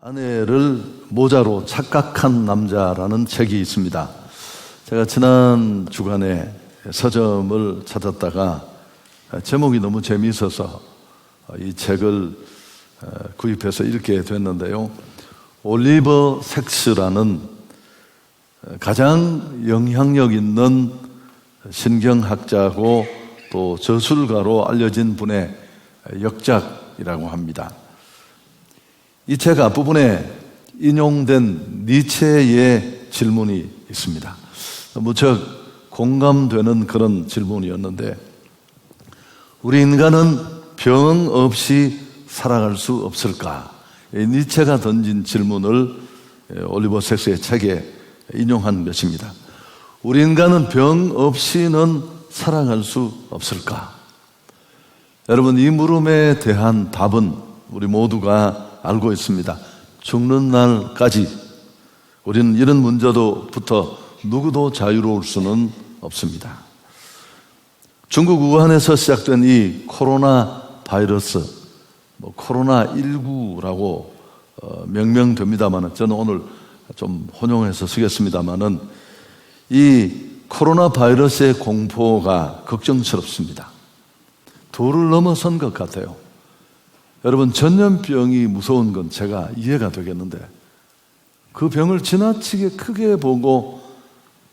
아내를 모자로 착각한 남자라는 책이 있습니다. 제가 지난 주간에 서점을 찾았다가 제목이 너무 재미있어서 이 책을 구입해서 읽게 됐는데요. 올리버 섹스라는 가장 영향력 있는 신경학자고 또 저술가로 알려진 분의 역작이라고 합니다. 이 책 앞부분에 인용된 니체의 질문이 있습니다. 무척 공감되는 그런 질문이었는데, 우리 인간은 병 없이 살아갈 수 없을까? 니체가 던진 질문을 올리버 섹스의 책에 인용한 것입니다. 우리 인간은 병 없이는 살아갈 수 없을까? 여러분, 이 물음에 대한 답은 우리 모두가 알고 있습니다. 죽는 날까지 우리는 이런 문제로부터 누구도 자유로울 수는 없습니다. 중국 우한에서 시작된 이 코로나 바이러스, 코로나19라고 명명됩니다만, 저는 오늘 좀 혼용해서 쓰겠습니다만은, 이 코로나 바이러스의 공포가 걱정스럽습니다. 도를 넘어선 것 같아요. 여러분, 전염병이 무서운 건 제가 이해가 되겠는데, 그 병을 지나치게 크게 보고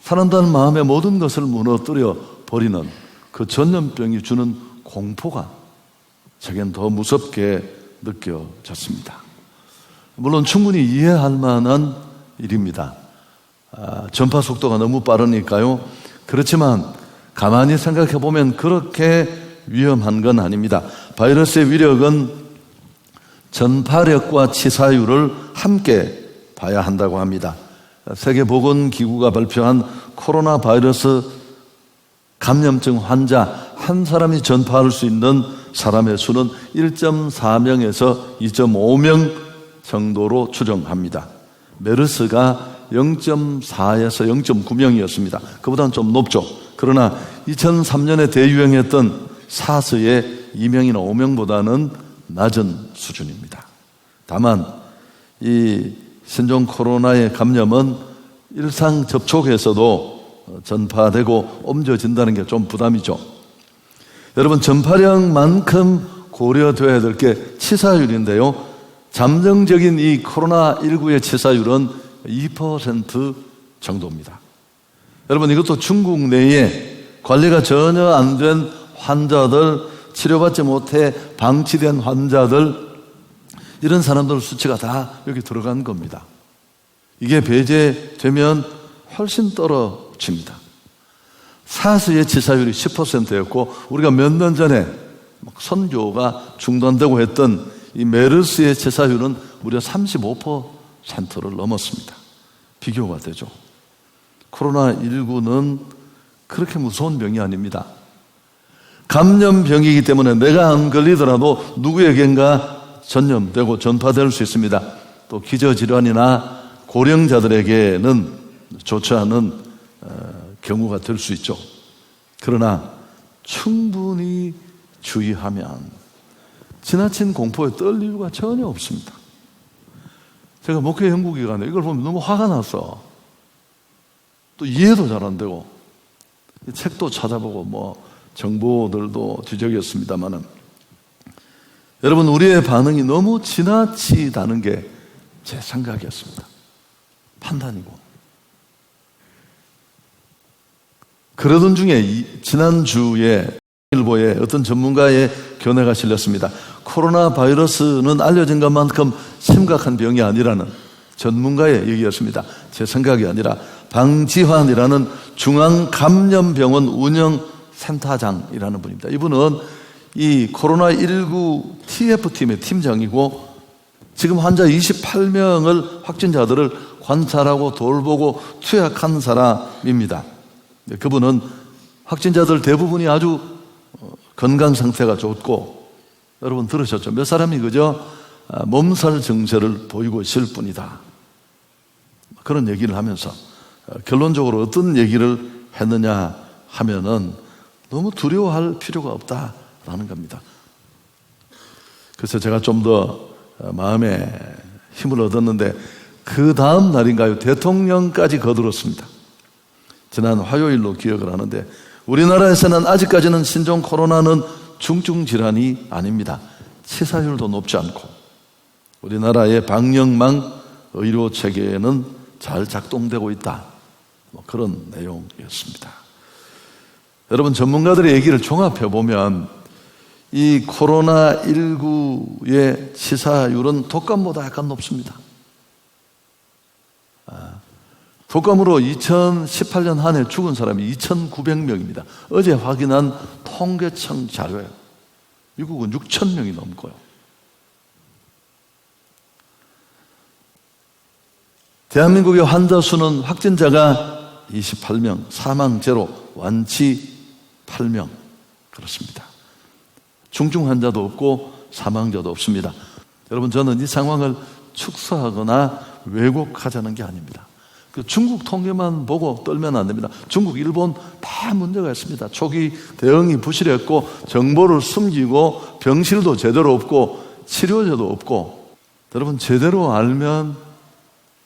사람들 마음의 모든 것을 무너뜨려 버리는 그 전염병이 주는 공포가 제겐 더 무섭게 느껴졌습니다. 물론 충분히 이해할 만한 일입니다. 전파 속도가 너무 빠르니까요. 그렇지만 가만히 생각해 보면 그렇게 위험한 건 아닙니다. 바이러스의 위력은 전파력과 치사율을 함께 봐야 한다고 합니다. 세계보건기구가 발표한 코로나 바이러스 감염증 환자 한 사람이 전파할 수 있는 사람의 수는 1.4명에서 2.5명 정도로 추정합니다. 메르스가 0.4에서 0.9명이었습니다. 그보다는 좀 높죠. 그러나 2003년에 대유행했던 사스의 2명이나 5명보다는 낮은 수준입니다. 다만 이 신종 코로나의 감염은 일상 접촉에서도 전파되고 옮겨진다는 게 좀 부담이죠. 여러분, 전파력만큼 고려되어야 될 게 치사율인데요. 잠정적인 이 코로나19의 치사율은 2% 정도입니다. 여러분, 이것도 중국 내에 관리가 전혀 안 된 환자들, 치료받지 못해 방치된 환자들, 이런 사람들 수치가 다 여기 들어간 겁니다. 이게 배제되면 훨씬 떨어집니다. 사스의 치사율이 10%였고 우리가 몇 년 전에 선교가 중단되고 했던 이 메르스의 치사율은 무려 35%를 넘었습니다. 비교가 되죠. 코로나19는 그렇게 무서운 병이 아닙니다. 감염병이기 때문에 내가 안 걸리더라도 누구에겐가 전염되고 전파될 수 있습니다. 또 기저질환이나 고령자들에게는 좋지 않은 경우가 될 수 있죠. 그러나 충분히 주의하면 지나친 공포에 떨 이유가 전혀 없습니다. 제가 목회 연구기간에 이걸 보면 너무 화가 났어. 또 이해도 잘 안 되고, 책도 찾아보고 정보들도 뒤적였습니다만은, 여러분, 우리의 반응이 너무 지나치다는 게 제 생각이었습니다. 판단이고. 그러던 중에 지난주에 일보에 어떤 전문가의 견해가 실렸습니다. 코로나 바이러스는 알려진 것만큼 심각한 병이 아니라는 전문가의 얘기였습니다. 제 생각이 아니라 방지환이라는 중앙감염병원 운영센터장이라는 분입니다. 이분은 이 코로나19 TF팀의 팀장이고 지금 환자 28명을 확진자들을 관찰하고 돌보고 투약한 사람입니다. 그분은 확진자들 대부분이 아주 건강 상태가 좋고, 여러분 들으셨죠? 몇 사람이 그저 몸살 증세를 보이고 있을 뿐이다, 그런 얘기를 하면서 결론적으로 어떤 얘기를 했느냐 하면은 너무 두려워할 필요가 없다라는 겁니다. 그래서 제가 좀 더 마음에 힘을 얻었는데 그 다음 날인가요? 대통령까지 거들었습니다. 지난 화요일로 기억을 하는데 우리나라에서는 아직까지는 신종 코로나는 중증 질환이 아닙니다. 치사율도 높지 않고 우리나라의 방역망 의료 체계는 잘 작동되고 있다. 그런 내용이었습니다. 여러분, 전문가들의 얘기를 종합해 보면 이 코로나19의 치사율은 독감보다 약간 높습니다. 독감으로 2018년 한 해 죽은 사람이 2,900명입니다. 어제 확인한 통계청 자료예요. 미국은 6,000명이 넘고요. 대한민국의 환자 수는 확진자가 28명, 사망 제로, 완치 8명. 그렇습니다. 중증 환자도 없고 사망자도 없습니다. 여러분, 저는 이 상황을 축소하거나 왜곡하자는 게 아닙니다. 중국 통계만 보고 떨면 안 됩니다. 중국, 일본 다 문제가 있습니다. 초기 대응이 부실했고 정보를 숨기고 병실도 제대로 없고 치료제도 없고. 여러분, 제대로 알면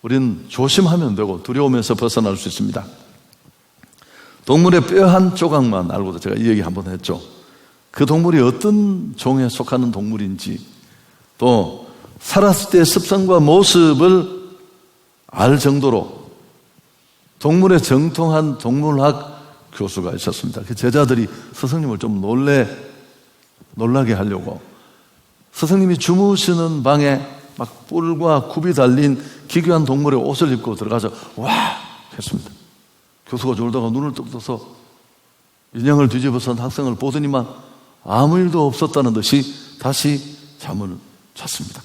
우린 조심하면 되고 두려움에서 벗어날 수 있습니다. 동물의 뼈 한 조각만 알고도 제가 이 얘기 한번 했죠. 그 동물이 어떤 종에 속하는 동물인지, 또 살았을 때의 습성과 모습을 알 정도로 동물의 정통한 동물학 교수가 있었습니다. 그 제자들이 스승님을 좀 놀라게 하려고 스승님이 주무시는 방에 막 뿔과 굽이 달린 기괴한 동물의 옷을 입고 들어가서 와! 했습니다. 교수가 졸다가 눈을 뚝 떠서 인형을 뒤집어선 학생을 보더니만 아무 일도 없었다는 듯이 다시 잠을 잤습니다.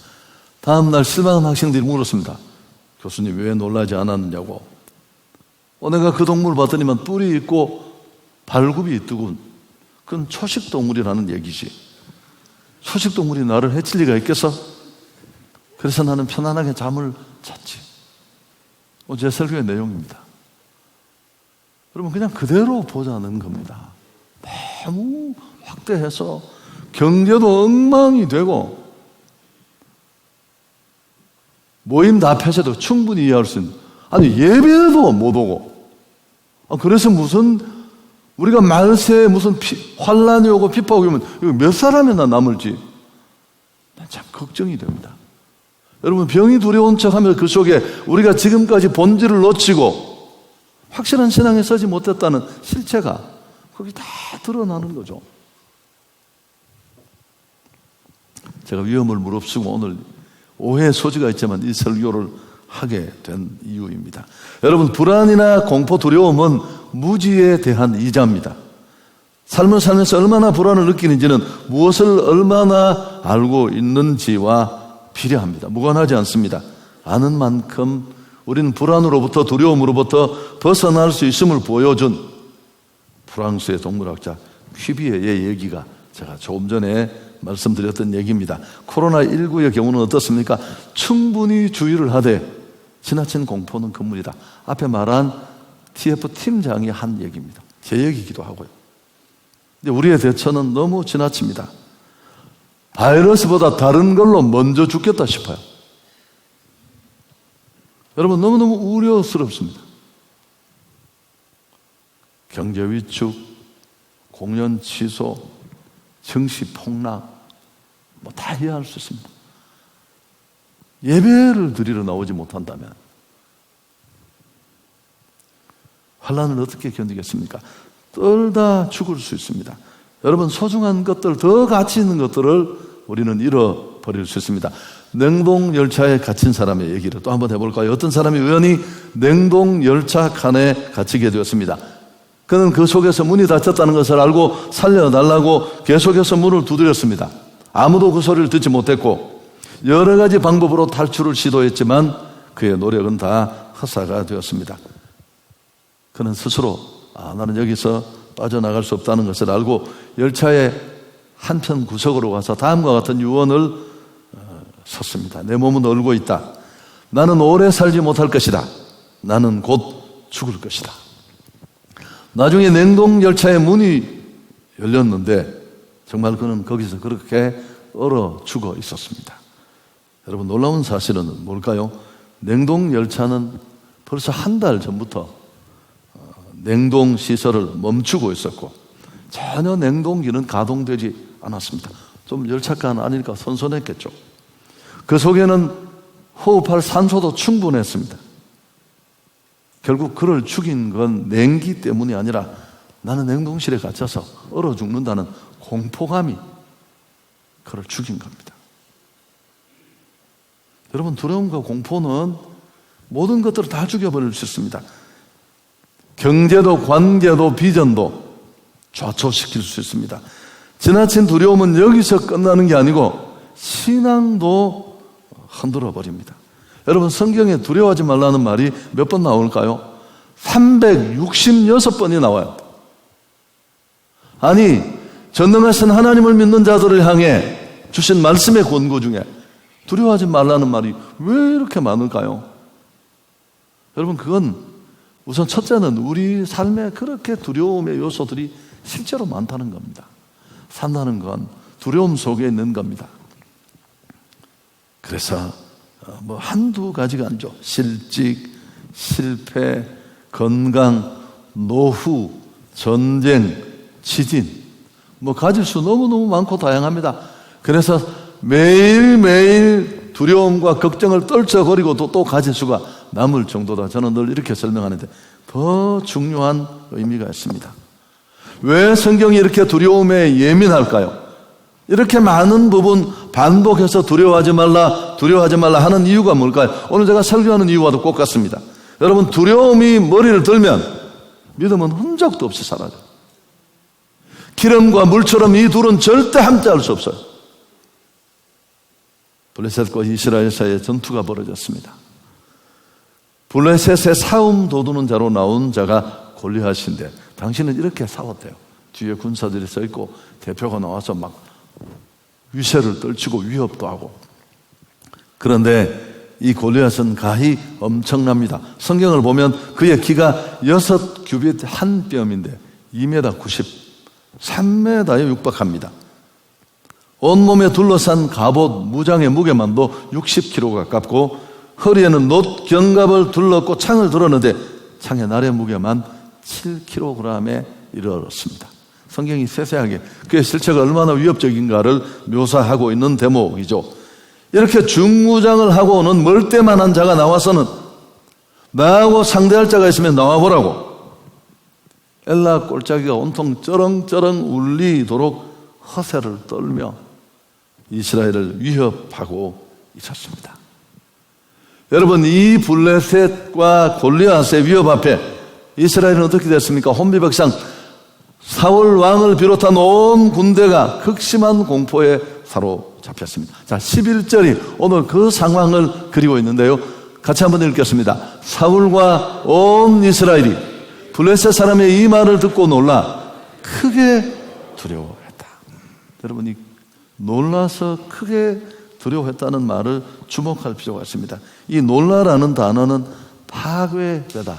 다음날 실망한 학생들이 물었습니다. 교수님, 왜 놀라지 않았느냐고. 내가 그 동물을 봤더니만 뿔이 있고 발굽이 있더군. 그건 초식동물이라는 얘기지. 초식동물이 나를 해칠 리가 있겠어? 그래서 나는 편안하게 잠을 잤지. 제 설교의 내용입니다. 여러분, 그냥 그대로 보자는 겁니다. 너무 확대해서 경제도 엉망이 되고 모임 다 폐쇄도 충분히 이해할 수 있는, 아니 예배도 못 오고, 그래서 무슨 우리가 말세에 무슨 환란이 오고 비파가 오면 이거 몇 사람이나 남을지 참 걱정이 됩니다. 여러분, 병이 두려운 척하며 그 속에 우리가 지금까지 본질을 놓치고 확실한 신앙에 서지 못했다는 실체가 거기 다 드러나는 거죠. 제가 위험을 무릅쓰고 오늘 오해의 소지가 있지만 이 설교를 하게 된 이유입니다. 여러분, 불안이나 공포, 두려움은 무지에 대한 이자입니다. 삶을 살면서 얼마나 불안을 느끼는지는 무엇을 얼마나 알고 있는지와 비례합니다. 무관하지 않습니다. 아는 만큼 우리는 불안으로부터, 두려움으로부터 벗어날 수 있음을 보여준 프랑스의 동물학자 퀴비에의 얘기가 제가 조금 전에 말씀드렸던 얘기입니다. 코로나19의 경우는 어떻습니까? 충분히 주의를 하되 지나친 공포는 금물이다. 앞에 말한 TF 팀장이 한 얘기입니다. 제 얘기이기도 하고요. 근데 우리의 대처는 너무 지나칩니다. 바이러스보다 다른 걸로 먼저 죽겠다 싶어요. 여러분, 너무너무 우려스럽습니다. 경제 위축, 공연 취소, 증시 폭락, 다 이해할 수 있습니다. 예배를 드리러 나오지 못한다면 환란을 어떻게 견디겠습니까? 떨다 죽을 수 있습니다. 여러분, 소중한 것들, 더 가치 있는 것들을 우리는 잃어버릴 수 있습니다. 냉동열차에 갇힌 사람의 얘기를 또 한번 해볼까요? 어떤 사람이 우연히 냉동열차 칸에 갇히게 되었습니다. 그는 그 속에서 문이 닫혔다는 것을 알고 살려달라고 계속해서 문을 두드렸습니다. 아무도 그 소리를 듣지 못했고 여러 가지 방법으로 탈출을 시도했지만 그의 노력은 다 헛사가 되었습니다. 그는 스스로 나는 여기서 빠져나갈 수 없다는 것을 알고 열차의 한편 구석으로 가서 다음과 같은 유언을 섰습니다. 내 몸은 얼고 있다. 나는 오래 살지 못할 것이다. 나는 곧 죽을 것이다. 나중에 냉동열차의 문이 열렸는데 정말 그는 거기서 그렇게 얼어 죽어 있었습니다. 여러분, 놀라운 사실은 뭘까요? 냉동열차는 벌써 한 달 전부터 냉동시설을 멈추고 있었고 전혀 냉동기는 가동되지 않았습니다. 좀 열차가 아니니까 선선했겠죠. 그 속에는 호흡할 산소도 충분했습니다. 결국 그를 죽인 건 냉기 때문이 아니라 나는 냉동실에 갇혀서 얼어 죽는다는 공포감이 그를 죽인 겁니다. 여러분, 두려움과 공포는 모든 것들을 다 죽여버릴 수 있습니다. 경제도 관계도 비전도 좌초시킬 수 있습니다. 지나친 두려움은 여기서 끝나는 게 아니고 신앙도 흔들어 버립니다. 여러분, 성경에 두려워하지 말라는 말이 몇 번 나올까요? 366번이 나와요. 아니, 전능하신 하나님을 믿는 자들을 향해 주신 말씀의 권고 중에 두려워하지 말라는 말이 왜 이렇게 많을까요? 여러분, 그건 우선 첫째는 우리 삶에 그렇게 두려움의 요소들이 실제로 많다는 겁니다. 산다는 건 두려움 속에 있는 겁니다. 그래서 한두 가지가 아니죠. 실직, 실패, 건강, 노후, 전쟁, 지진, 가질 수 너무너무 많고 다양합니다. 그래서 매일매일 두려움과 걱정을 떨쳐버리고 또 가질 수가 남을 정도다. 저는 늘 이렇게 설명하는데 더 중요한 의미가 있습니다. 왜 성경이 이렇게 두려움에 예민할까요? 이렇게 많은 부분 반복해서 두려워하지 말라 하는 이유가 뭘까요? 오늘 제가 설교하는 이유와도 똑같습니다. 여러분, 두려움이 머리를 들면 믿음은 흔적도 없이 사라져요. 기름과 물처럼 이 둘은 절대 함께할 수 없어요. 블레셋과 이스라엘 사이에 전투가 벌어졌습니다. 블레셋의 싸움 도두는 자로 나온 자가 골리앗인데 당신은 이렇게 싸웠대요. 뒤에 군사들이 서 있고 대표가 나와서 막 위세를 떨치고 위협도 하고. 그런데 이 골리앗은 가히 엄청납니다. 성경을 보면 그의 키가 6규빗 한 뼘인데 2m 90, 3m에 육박합니다. 온몸에 둘러싼 갑옷, 무장의 무게만도 60kg 가깝고 허리에는 놋 견갑을 둘렀고 창을 들었는데 창의 날의 무게만 7kg에 이르렀습니다. 성경이 세세하게 그의 실체가 얼마나 위협적인가를 묘사하고 있는 대목이죠. 이렇게 중무장을 하고 오는 멀대만한 자가 나와서는 나하고 상대할 자가 있으면 나와보라고 엘라 꼴짜기가 온통 쩌렁쩌렁 울리도록 허세를 떨며 이스라엘을 위협하고 있었습니다. 여러분, 이 블레셋과 골리앗의 위협 앞에 이스라엘은 어떻게 됐습니까? 혼비백상 사울 왕을 비롯한 온 군대가 극심한 공포에 사로잡혔습니다. 자, 11절이 오늘 그 상황을 그리고 있는데요. 같이 한번 읽겠습니다. 사울과 온 이스라엘이 블레셋 사람의 이 말을 듣고 놀라 크게 두려워했다. 여러분, 이 놀라서 크게 두려워했다는 말을 주목할 필요가 있습니다. 이 놀라라는 단어는 파괴되다,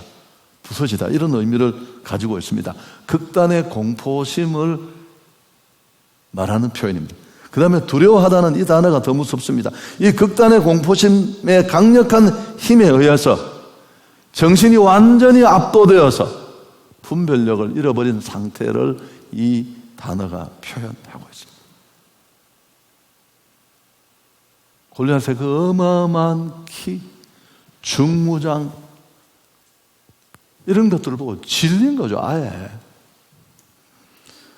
부서지다, 이런 의미를 가지고 있습니다. 극단의 공포심을 말하는 표현입니다. 그 다음에 두려워하다는 이 단어가 더 무섭습니다. 이 극단의 공포심의 강력한 힘에 의해서 정신이 완전히 압도되어서 분별력을 잃어버린 상태를 이 단어가 표현하고 있습니다. 골리앗의 그 어마어마한 키, 중무장, 이런 것들을 보고 질린 거죠, 아예.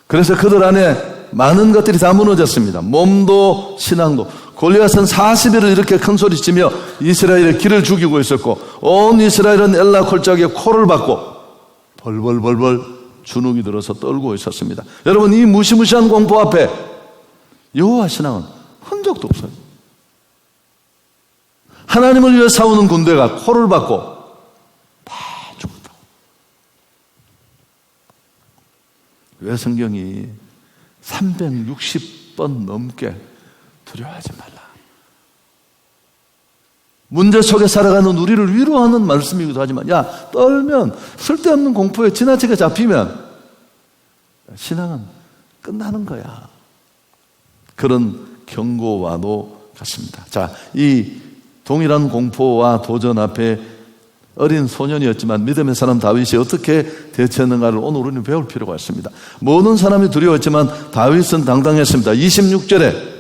그래서 그들 안에 많은 것들이 다 무너졌습니다. 몸도 신앙도. 골리앗은 40일을 이렇게 큰 소리치며 이스라엘의 길을 죽이고 있었고 온 이스라엘은 엘라 콜짝에 코를 박고 벌벌벌벌 주눅이 들어서 떨고 있었습니다. 여러분, 이 무시무시한 공포 앞에 여호와 신앙은 흔적도 없어요. 하나님을 위해 싸우는 군대가 코를 박고 다 죽었다고. 왜 성경이 360번 넘게 두려워하지 말라, 문제 속에 살아가는 우리를 위로하는 말씀이기도 하지만, 야, 떨면, 쓸데없는 공포에 지나치게 잡히면 신앙은 끝나는 거야, 그런 경고와도 같습니다. 자, 이 동일한 공포와 도전 앞에 어린 소년이었지만 믿음의 사람 다윗이 어떻게 대처했는가를 오늘 우리는 배울 필요가 있습니다. 모든 사람이 두려웠지만 다윗은 당당했습니다. 26절에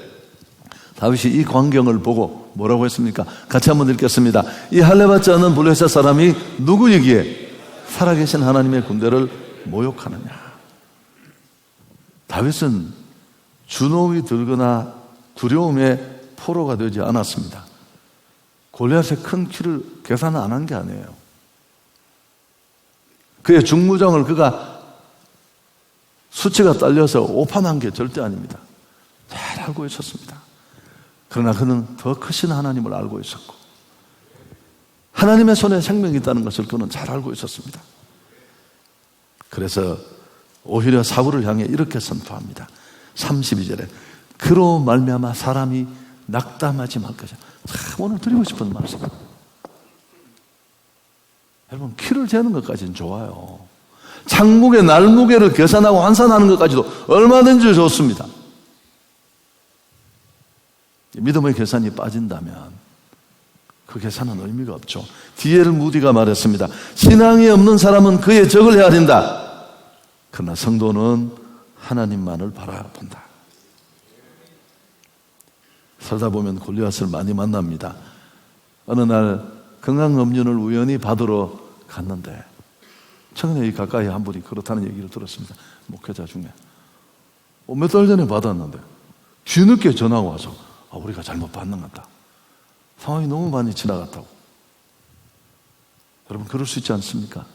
다윗이 이 광경을 보고 뭐라고 했습니까? 같이 한번 읽겠습니다. 이 할례받지 않은 블레셋 사람이 누구이기에 살아계신 하나님의 군대를 모욕하느냐. 다윗은 주눅이 들거나 두려움의 포로가 되지 않았습니다. 골리앗의 큰 키를 계산 안 한 게 아니에요. 그의 중무장을 그가 수치가 딸려서 오판한 게 절대 아닙니다. 잘 알고 있었습니다. 그러나 그는 더 크신 하나님을 알고 있었고 하나님의 손에 생명이 있다는 것을 그는 잘 알고 있었습니다. 그래서 오히려 사울을 향해 이렇게 선포합니다. 32절에 그로 말미암아 사람이 낙담하지 말 것이야. 참 오늘 드리고 싶은 말씀. 여러분 키를 재는 것까지는 좋아요. 장무게, 날무게를 계산하고 환산하는 것까지도 얼마든지 좋습니다. 믿음의 계산이 빠진다면 그 계산은 의미가 없죠. D.L. 무디가 말했습니다. 신앙이 없는 사람은 그의 적을 헤아린다. 그러나 성도는 하나님만을 바라본다. 살다 보면 골리앗을 많이 만납니다. 어느 날 건강검진을 우연히 받으러 갔는데 최근에 이 가까이 한 분이 그렇다는 얘기를 들었습니다. 목회자 중에 몇 달 전에 받았는데 뒤늦게 전화가 와서 우리가 잘못 받는 것 같다. 상황이 너무 많이 지나갔다고. 여러분 그럴 수 있지 않습니까?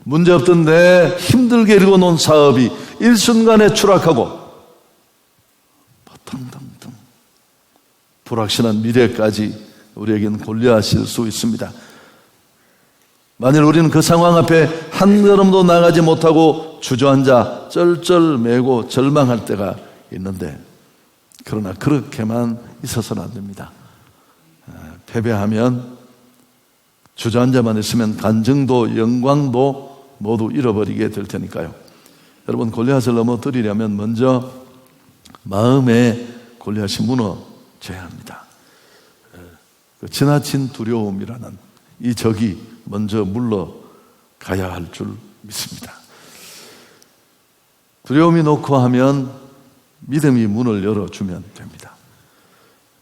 문제없던데 힘들게 일궈놓은 사업이 일순간에 추락하고 등등등 불확실한 미래까지 우리에게는 골리앗일 수 있습니다. 만일 우리는 그 상황 앞에 한 걸음도 나가지 못하고 주저앉아 쩔쩔매고 절망할 때가 있는데 그러나 그렇게만 있어서는 안 됩니다. 패배하면 주저앉아만 있으면 간증도 영광도 모두 잃어버리게 될 테니까요. 여러분 골리앗을 넘어뜨리려면 먼저 마음의 골리앗이 무너져야 합니다. 지나친 두려움이라는 이 적이 먼저 물러가야 할 줄 믿습니다. 두려움이 놓고 하면 믿음이 문을 열어주면 됩니다.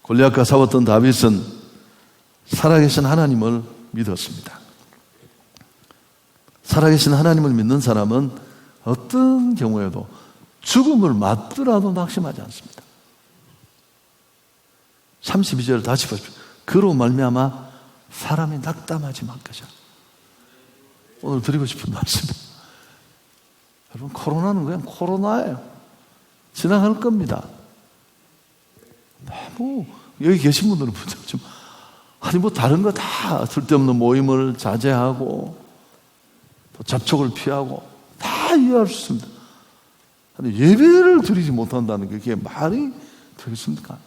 골리앗과 싸웠던 다윗은 살아계신 하나님을 믿었습니다. 살아계신 하나님을 믿는 사람은 어떤 경우에도 죽음을 맞더라도 낙심하지 않습니다. 32절 다시 보십시오. 그로 말미암아 사람이 낙담하지 말 것이야. 오늘 드리고 싶은 말씀. 여러분 코로나는 그냥 코로나예요. 지나갈 겁니다. 너무 여기 계신 분들은 좀 아니 뭐 다른 거 다 쓸데없는 모임을 자제하고 또 접촉을 피하고 다 이해할 수 있습니다. 아니 예배를 드리지 못한다는 게 그게 말이 되겠습니까?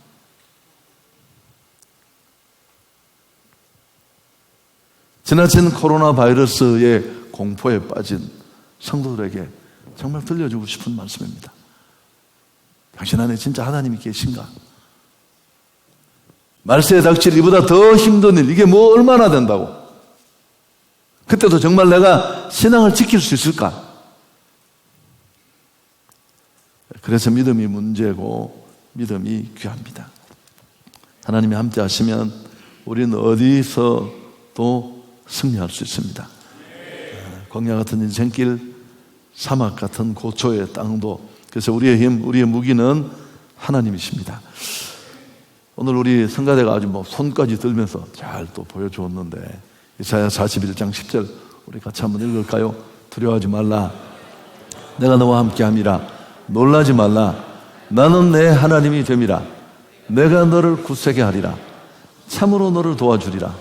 지나친 코로나 바이러스의 공포에 빠진 성도들에게 정말 들려주고 싶은 말씀입니다. 당신 안에 진짜 하나님이 계신가? 말세에 닥칠 이보다 더 힘든 일, 이게 뭐 얼마나 된다고? 그때도 정말 내가 신앙을 지킬 수 있을까? 그래서 믿음이 문제고 믿음이 귀합니다. 하나님이 함께 하시면 우리는 어디서도 승리할 수 있습니다. 광야 같은 인생길, 사막 같은 고초의 땅도, 그래서 우리의 힘, 우리의 무기는 하나님이십니다. 오늘 우리 성가대가 아주 손까지 들면서 잘 또 보여주었는데 이사야 41장 10절 우리 같이 한번 읽을까요? 두려워하지 말라. 내가 너와 함께함이라. 놀라지 말라. 나는 내 하나님이 됨이라. 내가 너를 굳세게 하리라. 참으로 너를 도와주리라.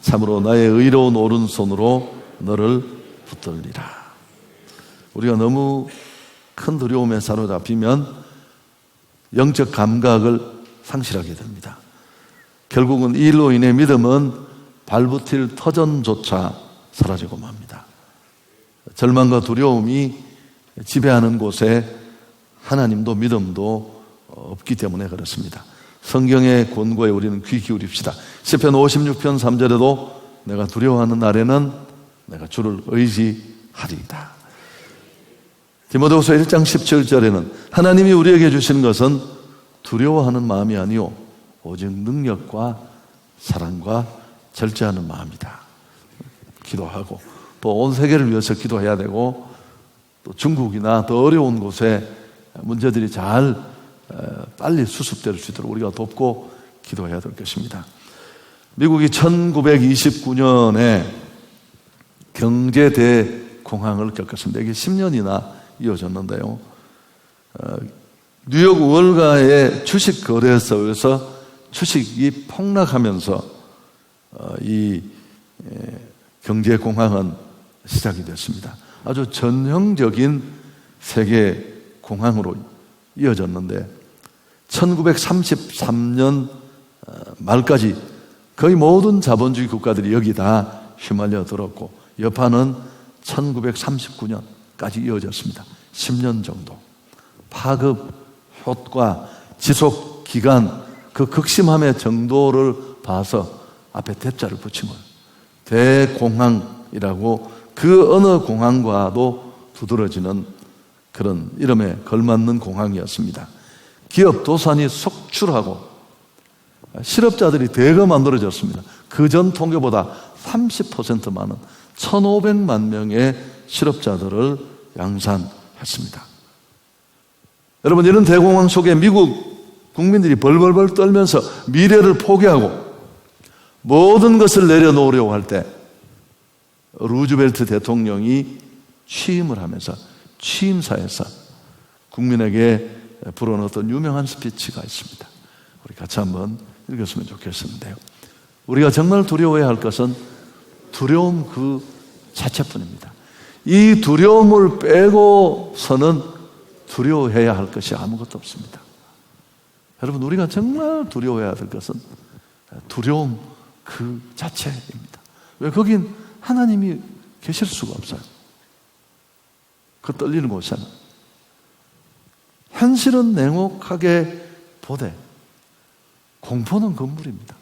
참으로 나의 의로운 오른손으로 너를 붙들리라. 우리가 너무 큰 두려움에 사로잡히면 영적 감각을 상실하게 됩니다. 결국은 이 일로 인해 믿음은 발붙일 터전조차 사라지고 맙니다. 절망과 두려움이 지배하는 곳에 하나님도 믿음도 없기 때문에 그렇습니다. 성경의 권고에 우리는 귀 기울입시다. 시편 56편 3절에도 내가 두려워하는 날에는 내가 주를 의지하리이다. 디모데후서 1장 17절에는 하나님이 우리에게 주신 것은 두려워하는 마음이 아니요 오직 능력과 사랑과 절제하는 마음이다. 기도하고 또 온 세계를 위해서 기도해야 되고 또 중국이나 더 어려운 곳에 문제들이 잘 빨리 수습될 수 있도록 우리가 돕고 기도해야 될 것입니다. 미국이 1929년에 경제 대공황을 겪었습니다. 이게 10년이나 이어졌는데요. 뉴욕 월가의 주식 거래소에서 주식이 폭락하면서 이 경제 공황은 시작이 됐습니다. 아주 전형적인 세계 공황으로 이어졌는데 1933년 말까지 거의 모든 자본주의 국가들이 여기 다 휘말려 들었고 여파는 1939년까지 이어졌습니다. 10년 정도. 파급 효과, 지속 기간, 그 극심함의 정도를 봐서 앞에 대자를 붙인 거예요. 대공황이라고 그 어느 공황과도 두드러지는 그런 이름에 걸맞는 공황이었습니다. 기업 도산이 속출하고 실업자들이 대거 만들어졌습니다. 그전 통계보다 30% 많은 1,500만 명의 실업자들을 양산했습니다. 여러분, 이런 대공황 속에 미국 국민들이 벌벌벌 떨면서 미래를 포기하고 모든 것을 내려놓으려고 할 때 루즈벨트 대통령이 취임을 하면서 취임사에서 국민에게 불어넣었던 유명한 스피치가 있습니다. 우리 같이 한번 읽었으면 좋겠는데요. 우리가 정말 두려워해야 할 것은 두려움 그 자체뿐입니다. 이 두려움을 빼고서는 두려워해야 할 것이 아무것도 없습니다. 여러분, 우리가 정말 두려워해야 될 것은 두려움 그 자체입니다. 왜? 거긴 하나님이 계실 수가 없어요. 그 떨리는 곳에는. 현실은 냉혹하게 보되 공포는 건물입니다.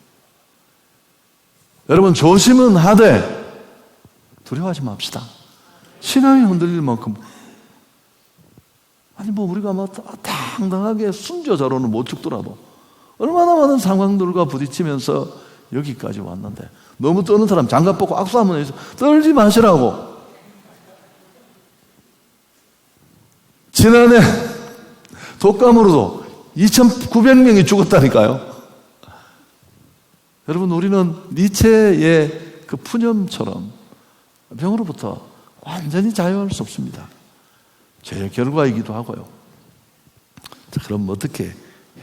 여러분, 조심은 하되 두려워하지 맙시다. 신앙이 흔들릴 만큼 우리가 당당하게 순교자로는 못 죽더라도 얼마나 많은 상황들과 부딪히면서 여기까지 왔는데 너무 떠는 사람 장갑 벗고 악수하면 해서 떨지 마시라고. 지난해 독감으로도 2,900명이 죽었다니까요. 여러분, 우리는 니체의 그 푸념처럼 병으로부터 완전히 자유할 수 없습니다. 죄의 결과이기도 하고요. 자, 그럼 어떻게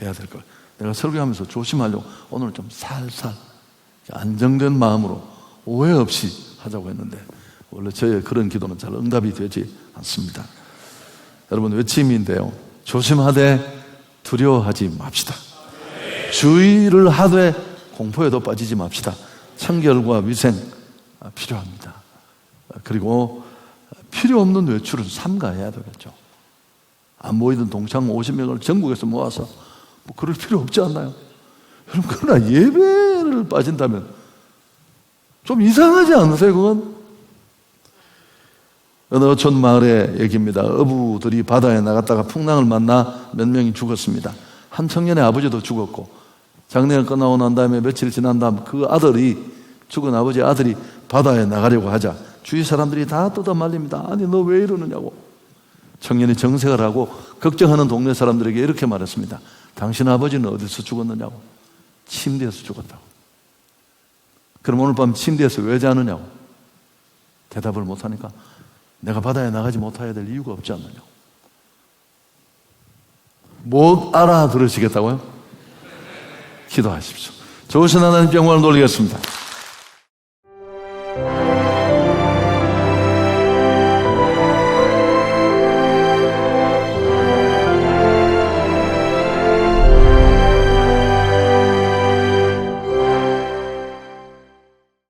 해야 될까요? 내가 설교하면서 조심하려고 오늘 좀 살살 안정된 마음으로 오해 없이 하자고 했는데 원래 저의 그런 기도는 잘 응답이 되지 않습니다. 여러분, 외침인데요. 조심하되 두려워하지 맙시다. 주의를 하되 공포에도 빠지지 맙시다. 청결과 위생 필요합니다. 그리고 필요 없는 외출은 삼가해야 되겠죠. 안 보이던 동창 50명을 전국에서 모아서 그럴 필요 없지 않나요? 여러분, 그러나 예배를 빠진다면 좀 이상하지 않으세요? 그건 어느 어촌 마을의 얘기입니다. 어부들이 바다에 나갔다가 풍랑을 만나 몇 명이 죽었습니다. 한 청년의 아버지도 죽었고 장례가 끝나고 난 다음에 며칠 지난 다음 그 아들이 죽은 아버지의 아들이 바다에 나가려고 하자 주위 사람들이 다 뜯어말립니다. 아니, 너 왜 이러느냐고. 청년이 정색을 하고 걱정하는 동네 사람들에게 이렇게 말했습니다. 당신 아버지는 어디서 죽었느냐고. 침대에서 죽었다고. 그럼 오늘 밤 침대에서 왜 자느냐고. 대답을 못하니까 내가 바다에 나가지 못해야 될 이유가 없지 않느냐고. 못 알아들으시겠다고요? 기도하십시오. 좋으신 하나님 영광을 돌리겠습니다.